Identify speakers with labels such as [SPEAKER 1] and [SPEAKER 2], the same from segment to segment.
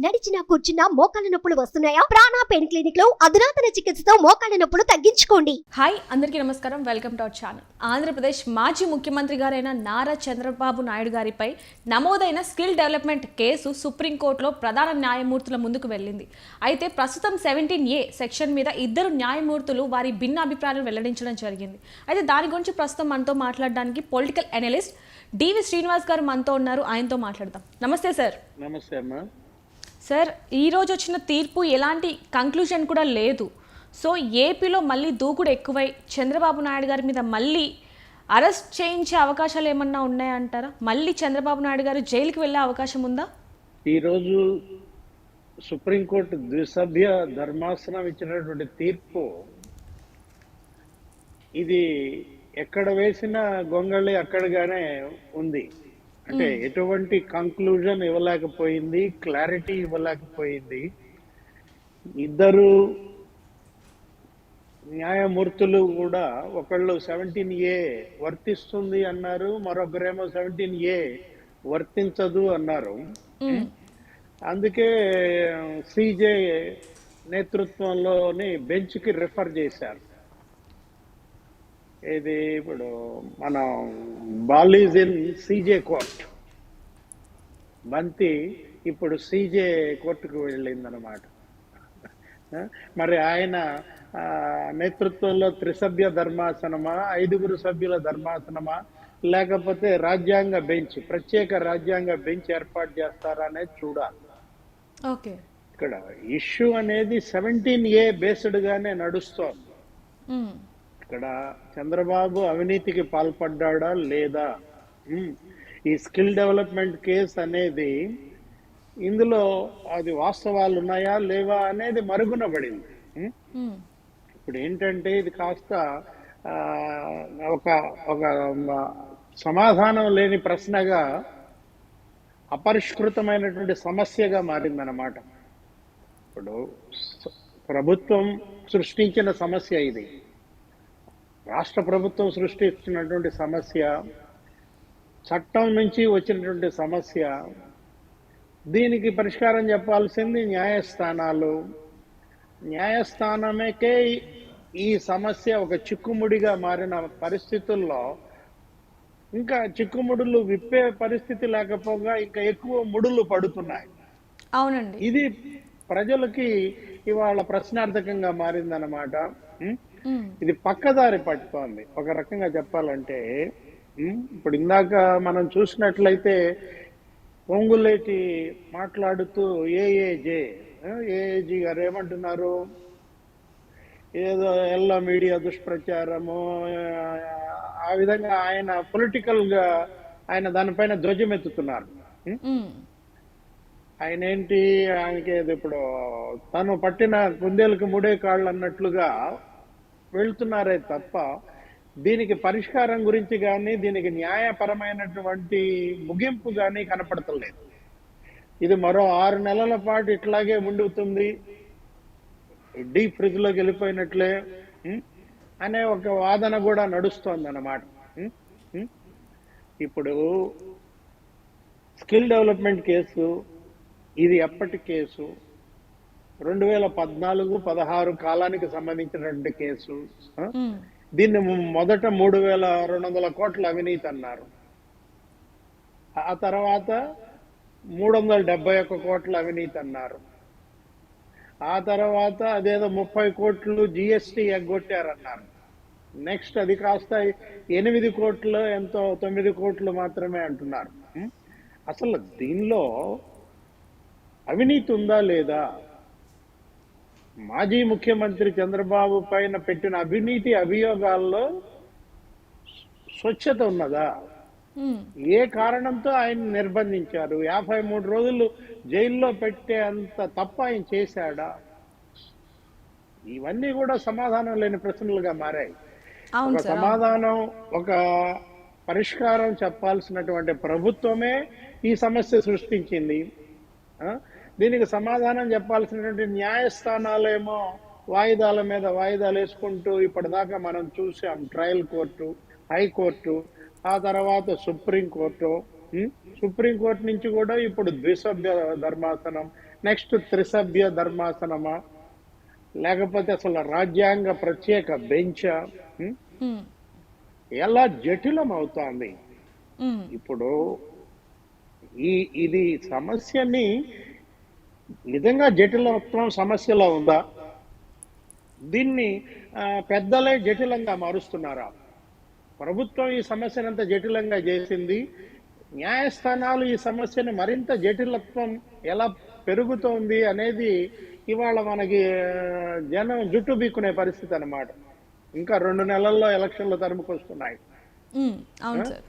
[SPEAKER 1] నడిచినా కూర్చున్నా మోకాళ్ళ నొప్పులు వస్తున్నాయా? ప్రాణ పెయిన్ క్లినిక్ లో అధునాతన చికిత్సతో మోకాళ్ళ నొప్పులు తగ్గించుకోండి.
[SPEAKER 2] హాయ్, అందరికీ నమస్కారం. Welcome to our channel. Andhra Pradesh మాజీ ముఖ్యమంత్రి గారైన నారా చంద్రబాబు నాయుడు గారిపై నమోదైన స్కిల్ డెవలప్మెంట్ కేసు సుప్రీంకోర్టులో ప్రధాన న్యాయమూర్తుల ముందుకు వెళ్ళింది. అయితే ప్రస్తుతం 17A సెక్షన్ మీద ఇద్దరు న్యాయమూర్తులు వారి భిన్న అభిప్రాయాలు వెల్లడించడం జరిగింది. అయితే దాని గురించి ప్రస్తుతం మనతో మాట్లాడడానికి పొలిటికల్ అనలిస్ట్ డివి శ్రీనివాస్ గారు మనతో ఉన్నారు. ఆయనతో మాట్లాడదాం. నమస్తే సార్.
[SPEAKER 3] నమస్తే అమ్మా.
[SPEAKER 2] సార్, ఈరోజు వచ్చిన తీర్పు ఎలాంటి కంక్లూజన్ కూడా లేదు. సో ఏపీలో మళ్ళీ దూకుడు ఎక్కువై చంద్రబాబు నాయుడు గారి మీద మళ్ళీ అరెస్ట్ చేయించే అవకాశాలు ఏమన్నా ఉన్నాయంటారా? మళ్ళీ చంద్రబాబు నాయుడు గారు జైలుకి వెళ్ళే అవకాశం ఉందా?
[SPEAKER 3] ఈరోజు సుప్రీంకోర్టు ద్విసభ్య ధర్మాసనం ఇచ్చినటువంటి తీర్పు ఇది ఎక్కడ వేసిన గొంగళి అక్కడగానే ఉంది. అంటే ఎటువంటి కంక్లూజన్ ఇవ్వలేకపోయింది, క్లారిటీ ఇవ్వలేకపోయింది. ఇద్దరు న్యాయమూర్తులు కూడా ఒకళ్ళు 17A వర్తిస్తుంది అన్నారు, మరొకరేమో 17A వర్తించదు అన్నారు. అందుకే సిజే నేతృత్వంలోని బెంచ్కి రిఫర్ చేశారు. ఇది ఇప్పుడు మనం బాలీజ్ ఇన్ సిజే కోర్ట్, బంతి ఇప్పుడు సిజే కోర్టుకు వెళ్ళిందనమాట. మరి ఆయన నేతృత్వంలో త్రిసభ్య ధర్మాసనమా, 5 సభ్యుల ధర్మాసనమా, లేకపోతే రాజ్యాంగ బెంచ్, ప్రత్యేక రాజ్యాంగ బెంచ్ ఏర్పాటు చేస్తారా అనేది చూడాలి.
[SPEAKER 2] ఓకే,
[SPEAKER 3] ఇక్కడ ఇష్యూ అనేది 17A బేస్డ్ గానే నడుస్తోంది. ఇక్కడ చంద్రబాబు అవినీతికి పాల్పడ్డా లేదా, ఈ స్కిల్ డెవలప్మెంట్ కేసు అనేది ఇందులో అది వాస్తవాలు ఉన్నాయా లేవా అనేది మరుగున పడింది. ఇప్పుడు ఏంటంటే ఇది కాస్త ఒక ఒక సమాధానం లేని ప్రశ్నగా, అపరిష్కృతమైనటువంటి సమస్యగా మారిందన్నమాట. ఇప్పుడు ప్రభుత్వం సృష్టించిన సమస్య ఇది, రాష్ట్ర ప్రభుత్వం సృష్టించినటువంటి సమస్య, చట్టం నుంచి వచ్చినటువంటి సమస్య. దీనికి పరిష్కారం చెప్పాల్సింది న్యాయస్థానాలు. న్యాయస్థానమేకే ఈ సమస్య ఒక చిక్కుముడిగా మారిన పరిస్థితుల్లో ఇంకా చిక్కుముడులు విప్పే పరిస్థితి లేకపోగా ఇంకా ఎక్కువ ముడులు పడుతున్నాయి.
[SPEAKER 2] అవునండి,
[SPEAKER 3] ఇది ప్రజలకి ఇవాళ ప్రశ్నార్థకంగా మారిందన్నమాట. ఇది పక్కదారి పట్టుతోంది ఒక రకంగా చెప్పాలంటే. ఇప్పుడు ఇందాక మనం చూసినట్లయితే పొంగులేటి మాట్లాడుతూ ఏఏజీ గారు ఏమంటున్నారు, ఏదో ఎల్లో మీడియా దుష్ప్రచారము, ఆ విధంగా ఆయన పొలిటికల్ గా ఆయన దానిపైన ధ్వజమెత్తుతున్నారు. ఆయన ఏంటి, ఆయనకి ఇప్పుడు తను పట్టిన కుందేలకు 3 కాళ్ళు అన్నట్లుగా వెళ్తున్నారే తప్ప దీనికి పరిష్కారం గురించి కానీ, దీనికి న్యాయపరమైనటువంటి ముగింపు కానీ కనపడతలేదు. ఇది మరో 6 నెలల పాటు ఇట్లాగే ఉండుతుంది, డీప్ ఫ్రిడ్జ్ లోకి వెళ్ళిపోయినట్లే అనే ఒక వాదన కూడా నడుస్తోంది అన్నమాట. ఇప్పుడు స్కిల్ డెవలప్మెంట్ కేసు ఇది ఎప్పటి కేసు? 2014-16 కాలానికి సంబంధించినటువంటి కేసు. దీన్ని మొదట 3,200 కోట్ల అవినీతి అన్నారు. ఆ తర్వాత 371 కోట్ల అవినీతి అన్నారు. ఆ తర్వాత అదేదో 30 కోట్లు జిఎస్టీ ఎగ్గొట్టారన్నారు. నెక్స్ట్ అది కాస్త 8 కోట్లు ఎంతో 9 కోట్లు మాత్రమే అంటున్నారు. అసలు దీనిలో అవినీతి ఉందా లేదా? మాజీ ముఖ్యమంత్రి చంద్రబాబు పైన పెట్టిన అవినీతి అభియోగాల్లో స్వచ్ఛత ఉన్నదా? ఏ కారణంతో ఆయన నిర్బంధించారు? 53 రోజులు జైల్లో పెట్టే అంత తప్పు ఆయన చేశాడా? ఇవన్నీ కూడా సమాధానం లేని ప్రశ్నలుగా మారాయి. ఒక సమాధానం, ఒక పరిష్కారం చెప్పాల్సినటువంటి ప్రభుత్వమే ఈ సమస్య సృష్టించింది. దీనికి సమాధానం చెప్పాల్సినటువంటి న్యాయస్థానాలేమో వాయిదాల మీద వాయిదాలు వేసుకుంటూ ఇప్పటిదాకా మనం చూసాం. ట్రయల్ కోర్టు, హైకోర్టు, ఆ తర్వాత సుప్రీంకోర్టు. సుప్రీంకోర్టు నుంచి కూడా ఇప్పుడు ద్విసభ్య ధర్మాసనం, నెక్స్ట్ త్రిసభ్య ధర్మాసనమా, లేకపోతే అసలు రాజ్యాంగ ప్రత్యేక బెంచా?
[SPEAKER 2] ఉమ్,
[SPEAKER 3] ఎలా జటిలం అవుతోంది
[SPEAKER 2] ఉమ్,
[SPEAKER 3] ఇప్పుడు. ఇది సమస్యని నిజంగా జటిలత్వం సమస్యలో ఉందా? దీన్ని పెద్దలే జటిలంగా మారుస్తున్నారా? ప్రభుత్వం ఈ సమస్యను అంత జటిలంగా చేసింది, న్యాయస్థానాలు ఈ సమస్యను మరింత జటిలత్వం ఎలా పెరుగుతోంది అనేది ఇవాళ మనకి జనం జుట్టు బీక్కునే పరిస్థితి అన్నమాట. ఇంకా 2 నెలల్లో ఎలక్షన్లు తరుముకొస్తున్నాయి.
[SPEAKER 2] ఉమ్, అవును సార్.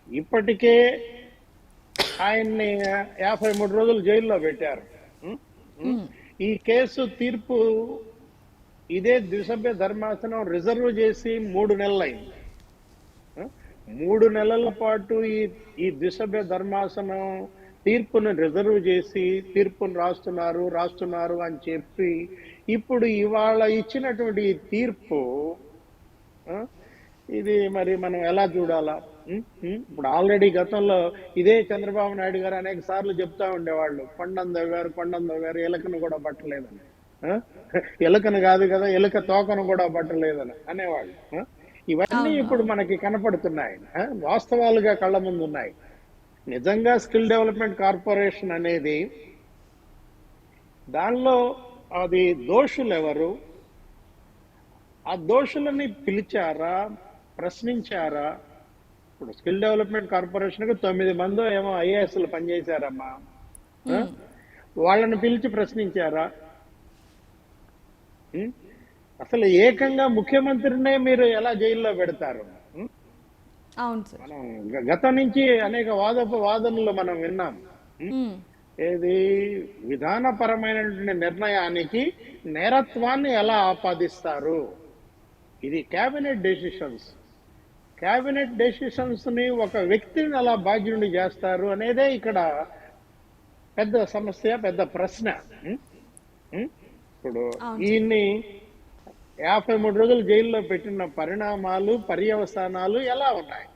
[SPEAKER 3] ఇప్పటికే ఆయన్ని 53 రోజులు జైల్లో పెట్టారు. ఈ కేసు తీర్పు ఇదే ద్విసభ్య ధర్మాసనం రిజర్వ్ చేసి 3 నెలలైంది. 3 నెలల పాటు ఈ ద్విసభ్య ధర్మాసనం తీర్పును రిజర్వ్ చేసి తీర్పును రాస్తున్నారు అని చెప్పి ఇప్పుడు ఇవాళ ఇచ్చినటువంటి ఈ తీర్పు ఇది మరి మనం ఎలా చూడాలా? ఇప్పుడు ఆల్రెడీ గతంలో ఇదే చంద్రబాబు నాయుడు గారు అనేక సార్లు చెప్తా ఉండేవాళ్ళు, కొండం దవ్వారు ఎలుకను కూడా పట్టలేదని. ఎలుకను కాదు కదా, ఎలుక తోకను కూడా పట్టలేదని అనేవాళ్ళు. ఇవన్నీ ఇప్పుడు మనకి కనపడుతున్నాయి, వాస్తవాలుగా కళ్ళ ముందు ఉన్నాయి. నిజంగా స్కిల్ డెవలప్మెంట్ కార్పొరేషన్ అనేది దానిలో అది దోషులు ఎవరు, ఆ దోషులని పిలిచారా, ప్రశ్నించారా? ఇప్పుడు స్కిల్ డెవలప్మెంట్ కార్పొరేషన్ కి 9 మందో ఏమో ఐఏఎస్లు పనిచేశారమ్మా, వాళ్ళని పిలిచి ప్రశ్నించారా? అసలు ఏకంగా ముఖ్యమంత్రినే మీరు ఎలా జైల్లో పెడతారు?
[SPEAKER 2] అవును సార్.
[SPEAKER 3] మనం గతం నుంచి అనేక వాదనలు మనం విన్నాం. ఏది విధానపరమైనటువంటి నిర్ణయానికి నేరత్వాన్ని ఎలా ఆపాదిస్తారు? ఇది కేబినెట్ డెసిషన్స్ ని ఒక వ్యక్తిని ఎలా బాధ్యుడిని చేస్తారు అనేదే ఇక్కడ పెద్ద సమస్య, పెద్ద ప్రశ్న. ఇప్పుడు ఈయన్ని 53 రోజులు జైల్లో పెట్టిన పరిణామాలు, పర్యవసానాలు ఎలా ఉన్నాయి?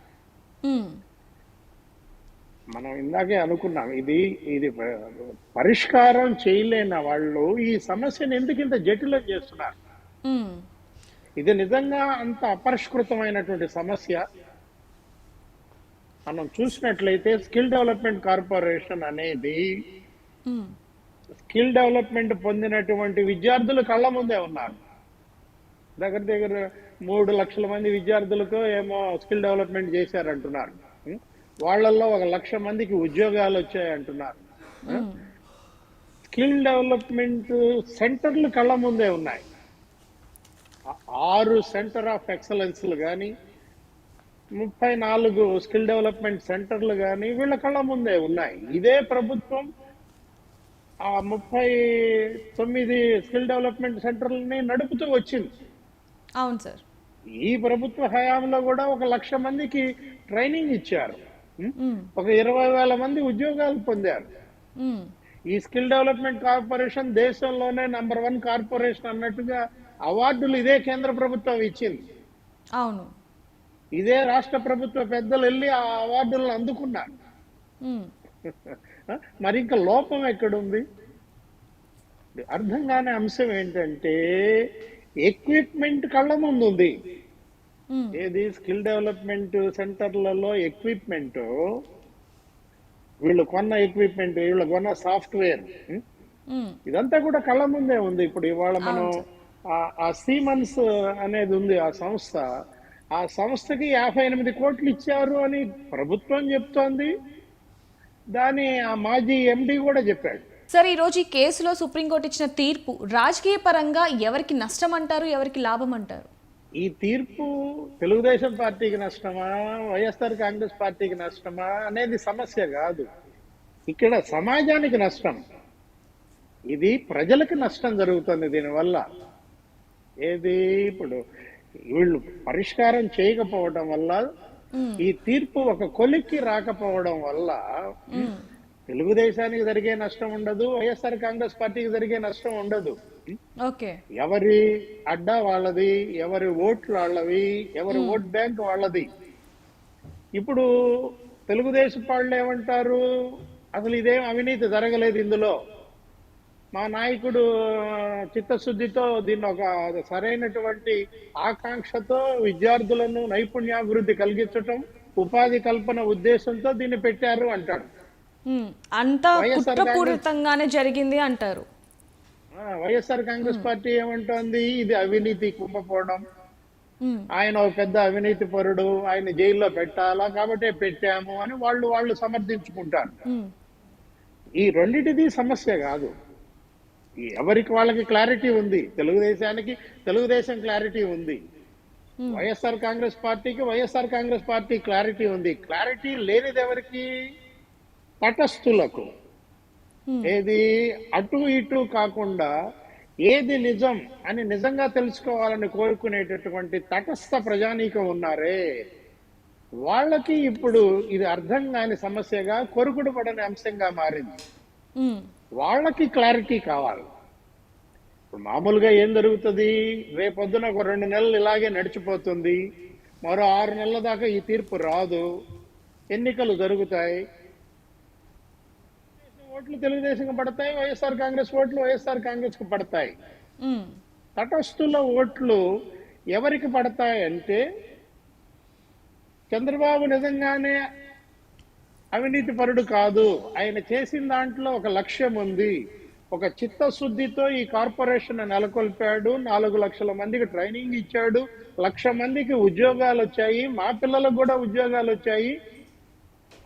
[SPEAKER 3] మనం ఇందాకే అనుకున్నాం, ఇది పరిష్కారం చేయలేని వాళ్ళు ఈ సమస్యను ఎందుకు ఇంత జటిలం చేస్తున్నారు? ఇది నిజంగా అంత అపరిష్కృతమైనటువంటి సమస్య. మనం చూసినట్లయితే స్కిల్ డెవలప్మెంట్ కార్పొరేషన్ అనేది స్కిల్ డెవలప్మెంట్ పొందినటువంటి విద్యార్థులు కళ్ళ ముందే ఉన్నారు. దగ్గర 3 లక్షల మంది విద్యార్థులకు ఏమో స్కిల్ డెవలప్మెంట్ చేశారంటున్నారు. వాళ్ళల్లో 1 లక్ష మందికి ఉద్యోగాలు వచ్చాయంటున్నారు. స్కిల్ డెవలప్మెంట్ సెంటర్లు కళ్ళ ముందే ఉన్నాయి. 6 సెంటర్ ఆఫ్ ఎక్సలెన్స్లు కానీ 34 స్కిల్ డెవలప్మెంట్ సెంటర్లు కానీ వీళ్ళ కళ్ళ ముందే ఉన్నాయి. ఇదే ప్రభుత్వం ఆ 39 స్కిల్ డెవలప్మెంట్ సెంటర్లని నడుపుతూ వచ్చింది.
[SPEAKER 2] అవును సార్.
[SPEAKER 3] ఈ ప్రభుత్వ హయాంలో కూడా 1 లక్ష మందికి ట్రైనింగ్ ఇచ్చారు, 20,000 మంది ఉద్యోగాలు పొందారు. ఈ స్కిల్ డెవలప్మెంట్ కార్పొరేషన్ దేశంలోనే నంబర్ 1 కార్పొరేషన్ అన్నట్టుగా అవార్డులు ఇదే కేంద్ర ప్రభుత్వం ఇచ్చింది.
[SPEAKER 2] అవును.
[SPEAKER 3] ఇదే రాష్ట్ర ప్రభుత్వ పెద్దలు వెళ్ళి ఆ అవార్డులను అందుకున్నారు. మరి ఇంకా లోపం ఎక్కడుంది? అర్థం కాని అంశం ఏంటంటే ఎక్విప్మెంట్ కళ్ళ ముందు ఉంది. ఏది స్కిల్ డెవలప్మెంట్ సెంటర్లలో ఎక్విప్మెంట్, వీళ్ళు కొన్న ఎక్విప్మెంట్, వీళ్ళు కొన్న సాఫ్ట్వేర్, ఇదంతా కూడా కళ్ళ ముందే ఉంది. ఇప్పుడు ఇవాళ మనం ఆ సీమన్స్ అనేది ఉంది, ఆ సంస్థకి 58 కోట్లు ఇచ్చారు అని ప్రభుత్వం చెప్తోంది. దాని ఆ మాజీ ఎండి కూడా చెప్పాడు.
[SPEAKER 2] సార్, ఈ రోజు ఈ కేసులో సుప్రీంకోర్టు ఇచ్చిన తీర్పు రాజకీయ పరంగా ఎవరికి నష్టం అంటారు, ఎవరికి లాభం అంటారు?
[SPEAKER 3] ఈ తీర్పు తెలుగుదేశం పార్టీకి నష్టమా, వైఎస్ఆర్ కాంగ్రెస్ పార్టీకి నష్టమా అనేది సమస్య కాదు. ఇక్కడ సమాజానికి నష్టం. ఇది ప్రజలకు నష్టం జరుగుతుంది దీనివల్ల. ఏది ఇప్పుడు వీళ్ళు పరిష్కారం చేయకపోవడం వల్ల, ఈ తీర్పు ఒక కొలిక్కి రాకపోవడం వల్ల తెలుగుదేశానికి జరిగే నష్టం ఉండదు, వైఎస్ఆర్ కాంగ్రెస్ పార్టీకి జరిగే నష్టం ఉండదు. ఎవరి అడ్డా వాళ్ళది, ఎవరి ఓట్లు వాళ్ళవి, ఎవరి ఓట్ బ్యాంక్ వాళ్ళది. ఇప్పుడు తెలుగుదేశం వాళ్ళు ఏమంటారు, అసలు ఇదేం అవినీతి జరగలేదు ఇందులో, మా నాయకుడు చిత్తశుద్ధితో దీన్ని ఒక సరైనటువంటి ఆకాంక్షతో విద్యార్థులను నైపుణ్యాభివృద్ధి కలిగించటం, ఉపాధి కల్పన ఉద్దేశంతో దీన్ని పెట్టారు అంటాడు.
[SPEAKER 2] అంతా
[SPEAKER 3] వైఎస్ఆర్
[SPEAKER 2] కుట్రపూరితంగానే జరిగింది అంటారు.
[SPEAKER 3] వైఎస్ఆర్ కాంగ్రెస్ పార్టీ ఏమంటోంది, ఇది అవినీతి కుంభకోణం, ఆయన ఒక పెద్ద అవినీతి పరుడు, ఆయన జైల్లో పెట్టాలా కాబట్టి పెట్టాము అని వాళ్ళు సమర్థించుకుంటారు. ఈ రెండిటిది సమస్య కాదు. ఎవరికి వాళ్ళకి క్లారిటీ ఉంది. తెలుగుదేశం క్లారిటీ ఉంది, వైఎస్ఆర్ కాంగ్రెస్ పార్టీ క్లారిటీ ఉంది. క్లారిటీ లేనిది ఎవరికి? తటస్థులకు. ఏది అటు ఇటు కాకుండా ఏది నిజం అని నిజంగా తెలుసుకోవాలని కోరుకునేటటువంటి తటస్థ ప్రజానీకం ఉన్నారే, వాళ్ళకి ఇప్పుడు ఇది అర్థం కాని సమస్యగా, కొరుకుడు పడని అంశంగా మారింది. వాళ్ళకి క్లారిటీ కావాలి. ఇప్పుడు మామూలుగా ఏం జరుగుతుంది, రేపొద్దున ఒక 2 నెలలు ఇలాగే నడిచిపోతుంది, మరో 6 నెలల దాకా ఈ తీర్పు రాదు, ఎన్నికలు జరుగుతాయి, ఓట్లు తెలుగుదేశంకి పడతాయి, వైఎస్ఆర్ కాంగ్రెస్ ఓట్లు వైఎస్ఆర్ కాంగ్రెస్ కు పడతాయి. తటస్థుల ఓట్లు ఎవరికి పడతాయి అంటే, చంద్రబాబు నిజంగానే అవినీతి పరుడు కాదు, ఆయన చేసిన దాంట్లో ఒక లక్ష్యం ఉంది, ఒక చిత్తశుద్ధితో ఈ కార్పొరేషన్ నెలకొల్పాడు, 4 లక్షల మందికి ట్రైనింగ్ ఇచ్చాడు, 1,00,000 మందికి ఉద్యోగాలు వచ్చాయి, మా పిల్లలకు కూడా ఉద్యోగాలు వచ్చాయి,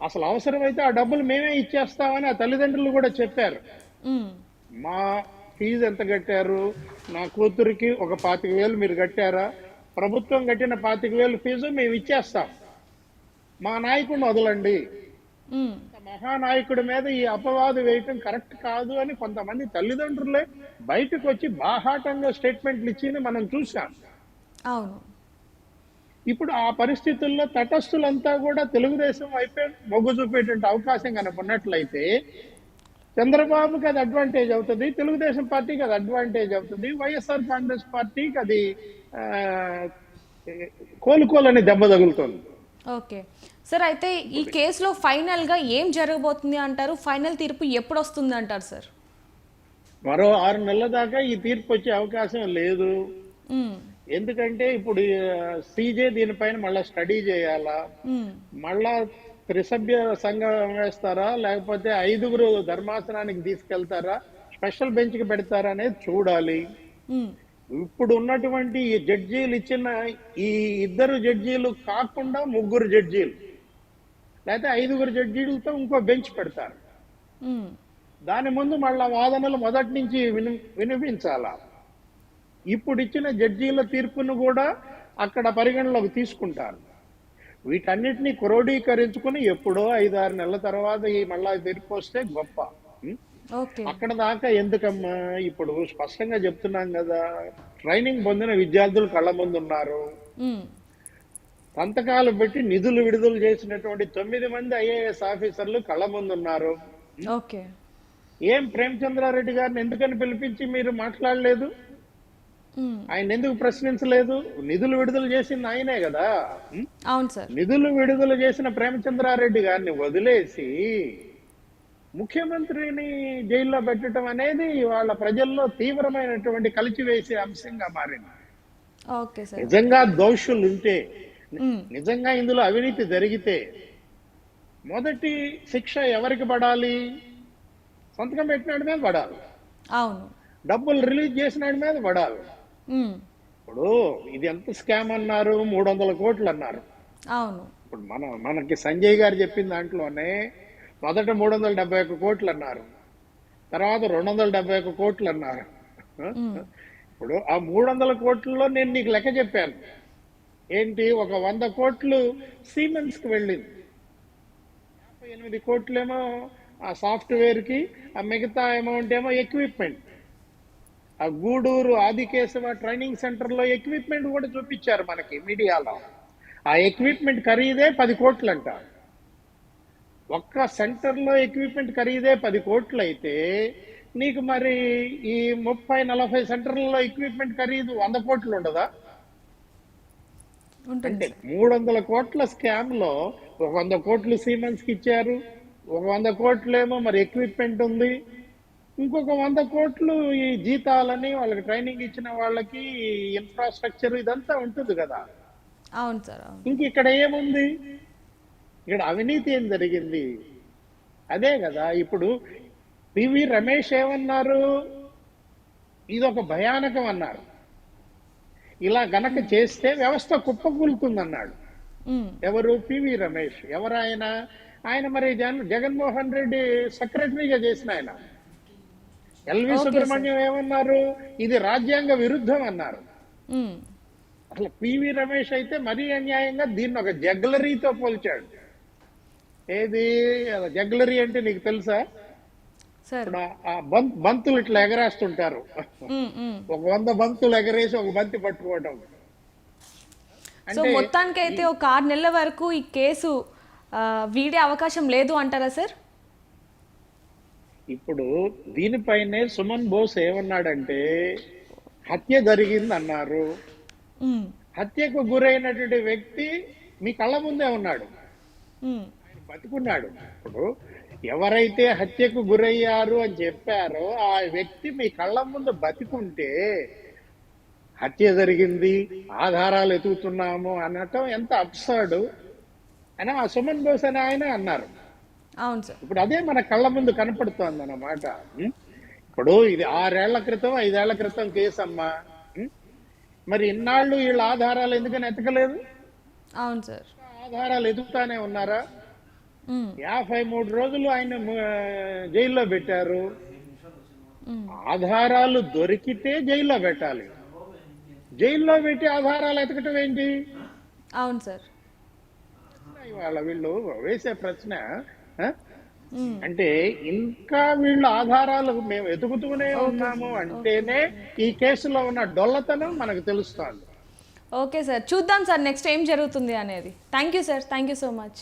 [SPEAKER 3] అసలు అవసరమైతే ఆ డబ్బులు మేమే ఇచ్చేస్తామని ఆ తల్లిదండ్రులు కూడా చెప్పారు. మా ఫీజు ఎంత కట్టారు, నా కూతురికి ఒక 25,000 మీరు కట్టారా, ప్రభుత్వం కట్టిన 25,000 ఫీజు మేము ఇచ్చేస్తాం, మా నాయకుడిని వదలండి. మహానాయకుడి మీద ఈ అపవాదు వేయటం కరెక్ట్ కాదు అని కొంతమంది తల్లిదండ్రులే బయటకు వచ్చి బాహాటంగా స్టేట్మెంట్లు ఇచ్చింది మనం చూసాం.
[SPEAKER 2] అవును.
[SPEAKER 3] ఇప్పుడు ఆ పరిస్థితుల్లో తటస్థులంతా కూడా తెలుగుదేశం వైపే మొగ్గు చూపేటువంటి అవకాశం కనుకున్నట్లయితే చంద్రబాబుకి అది అడ్వాంటేజ్ అవుతుంది, తెలుగుదేశం పార్టీకి అది అడ్వాంటేజ్ అవుతుంది, వైఎస్ఆర్ కాంగ్రెస్ పార్టీకి అది కోలుకోలని దెబ్బ తగులుతుంది.
[SPEAKER 2] ఓకే సార్, అయితే ఈ కేసులో ఫైనల్ గా ఏం జరగబోతుంది అంటారు? ఫైనల్ తీర్పు ఎప్పుడు వస్తుంది అంటారు సార్?
[SPEAKER 3] మరో 6 నెలల దాకా ఈ తీర్పు వచ్చే అవకాశం లేదు. ఎందుకంటే ఇప్పుడు సీజే దీనిపైన మళ్ళా స్టడీ చేయాలా, మళ్ళా త్రిసభ్య సంఘం వేస్తారా, లేకపోతే 5గురు ధర్మాసనానికి తీసుకెళ్తారా, స్పెషల్ బెంచ్ కి పెడతారా అనేది చూడాలి. ఇప్పుడు ఉన్నటువంటి ఈ జడ్జీలు ఇచ్చిన ఈ 2 జడ్జీలు కాకుండా 3 జడ్జీలు లేకపోతే 5గురు జడ్జీలతో ఇంకో బెంచ్ పెడతారు. దాని ముందు మళ్ళా వాదనలు మొదటి నుంచి వినిపించాలా. ఇప్పుడు ఇచ్చిన జడ్జీల తీర్పును కూడా అక్కడ పరిగణలోకి తీసుకుంటారు. వీటన్నిటిని క్రోడీకరించుకుని ఎప్పుడో 5-6 నెలల తర్వాత ఈ మళ్ళా తీర్పు వస్తే గొప్ప. అక్కడ దాకా ఎందుకమ్మా, ఇప్పుడు స్పష్టంగా చెప్తున్నాం కదా, ట్రైనింగ్ పొందిన విద్యార్థులు కళ్ళ ముందు ఉన్నారు, సంతకాలు పెట్టి నిధులు విడుదల చేసినటువంటి 9 మంది ఐఏఎస్ ఆఫీసర్లు కళ్ళ ముందు ఉన్నారు. ఏం ప్రేమచంద్రారెడ్డి గారిని ఎందుకని పిలిపించి మీరు మాట్లాడలేదు, ఆయన ఎందుకు ప్రశ్నించలేదు? నిధులు విడుదల చేసింది ఆయనే కదా.
[SPEAKER 2] అవును సార్.
[SPEAKER 3] నిధులు విడుదల చేసిన ప్రేమచంద్రారెడ్డి గారిని వదిలేసి ముఖ్యమంత్రిని జైల్లో పెట్టడం అనేది వాళ్ళ ప్రజల్లో తీవ్రమైనటువంటి కలిచివేసే అంశంగా మారింది. నిజంగా దోషులు ఉంటే, నిజంగా ఇందులో అవినీతి జరిగితే మొదటి శిక్ష ఎవరికి పడాలి? సంతకం పెట్టినాడి మీద పడాలి.
[SPEAKER 2] అవును.
[SPEAKER 3] డబ్బులు రిలీజ్ చేసినాడి మీద పడాలి. ఇప్పుడు ఇది ఎంత స్కామ్ అన్నారు, 300 కోట్లు అన్నారు.
[SPEAKER 2] అవును.
[SPEAKER 3] ఇప్పుడు మనకి సంజయ్ గారు చెప్పిన దాంట్లోనే మొదట 371 కోట్లు అన్నారు, తర్వాత 271 కోట్లు అన్నారు. ఇప్పుడు ఆ 300 కోట్లలో నేను నీకు లెక్క చెప్పాను ఏంటి, ఒక 100 కోట్లు సిమెన్స్ కి వెళ్ళింది, 58 కోట్లేమో ఆ సాఫ్ట్వేర్ కి, ఆ మిగతా అమౌంట్ ఏమో ఎక్విప్మెంట్. ఆ గూడూరు ఆదికేశవ ట్రైనింగ్ సెంటర్ లో ఎక్విప్మెంట్ కూడా చూపించారు మనకి మీడియాలో. ఆ ఎక్విప్మెంట్ ఖరీదే 10 కోట్లు అంట. ఒక్క సెంటర్ లో ఎక్విప్మెంట్ ఖరీదే 10 కోట్లు అయితే నీకు మరి ఈ 30-40 సెంటర్లలో ఎక్విప్మెంట్ ఖరీదు 100 కోట్లు ఉండదా? అంటే 300 కోట్ల స్కామ్ లో ఒక 100 కోట్లు సిమెన్స్ కి ఇచ్చారు, ఒక 100 కోట్లేమో మరి ఎక్విప్మెంట్ ఉంది, ఇంకొక 100 కోట్లు ఈ జీతాలని, వాళ్ళకి ట్రైనింగ్ ఇచ్చిన వాళ్ళకి ఇన్ఫ్రాస్ట్రక్చర్ ఇదంతా ఉంటుంది కదా.
[SPEAKER 2] అవును సార్, అవును.
[SPEAKER 3] ఇంక ఇక్కడ ఏముంది? ఇక్కడ అవినీతి ఏం జరిగింది? అదే కదా. ఇప్పుడు పివి రమేష్ ఏమన్నారు? ఇదొక భయానకం అన్నారు. ఇలా గనక చేస్తే వ్యవస్థ కుప్పకూలుతుందన్నాడు. ఎవరు? పివి రమేష్. ఎవరాయన? ఆయన మరి జగన్మోహన్ రెడ్డి సెక్రటరీగా చేసిన ఆయన. ఎల్వి సుబ్రహ్మణ్యం ఏమన్నారు? ఇది రాజ్యాంగ విరుద్ధం అన్నారు. అసలు పివి రమేష్ అయితే మరీ అన్యాయంగా దీన్ని ఒక జగ్లరీతో పోల్చాడు. ఏది జగ్లరీ అంటే నీకు తెలుసా? ఇప్పుడు ఆ బంతులు ఇట్లా ఎగరేస్తుంటారు. ఒక 100 బంతులు ఎగరేసి ఒక బంతి పట్టుకోవడం.
[SPEAKER 2] సో మొత్తానికి అయితే ఒక 6 నెలల వరకు ఈ కేసు వీడే అవకాశం లేదు అంటారా సార్?
[SPEAKER 3] ఇప్పుడు దీనిపైనే సుమన్ బోస్ ఏమన్నాడంటే హత్య జరిగింది అన్నారు. హత్యకు గురైనటువంటి వ్యక్తి మీ కళ్ళ ముందే ఉన్నాడు, ఆయన బతికున్నాడు. ఇప్పుడు ఎవరైతే హత్యకు గురయ్యారు అని చెప్పారో ఆ వ్యక్తి మీ కళ్ళ ముందు బతికుంటే హత్య జరిగింది, ఆధారాలు ఎతుకుతున్నాము అనటం ఎంత అబ్సర్డ్ అని ఆ సుమన్ బోస్ అని ఆయన అన్నారు.
[SPEAKER 2] అవును సార్.
[SPEAKER 3] ఇప్పుడు అదే మన కళ్ళ ముందు కనపడుతోంది అన్నమాట. ఇప్పుడు ఇది 6 ఏళ్ల క్రితం 5 ఏళ్ల క్రితం కేసు అమ్మా. మరి ఇన్నాళ్ళు వీళ్ళ ఆధారాలు ఎందుకని ఎతకలేదు?
[SPEAKER 2] అవును సార్.
[SPEAKER 3] ఆధారాలు ఎదుగుతానే ఉన్నారా? 53 రోజులు ఆయన జైల్లో పెట్టారు. ఆధారాలు దొరికితే జైల్లో పెట్టాలి. జైల్లో పెట్టి ఆధారాలు ఎతకటం ఏంటి?
[SPEAKER 2] అవును సార్.
[SPEAKER 3] ఇవాళ వీళ్ళు వేసే ప్రశ్న అంటే ఇంకా వీళ్ళు ఆధారాలు మేము ఎదుగుతూనే ఉన్నాము అంటేనే ఈ కేసులో ఉన్న డొల్లతనం మనకు తెలుస్తోంది.
[SPEAKER 2] ఓకే సార్, చూద్దాం సార్ నెక్స్ట్ ఏం జరుగుతుంది అనేది. Thank you sir, thank you so much.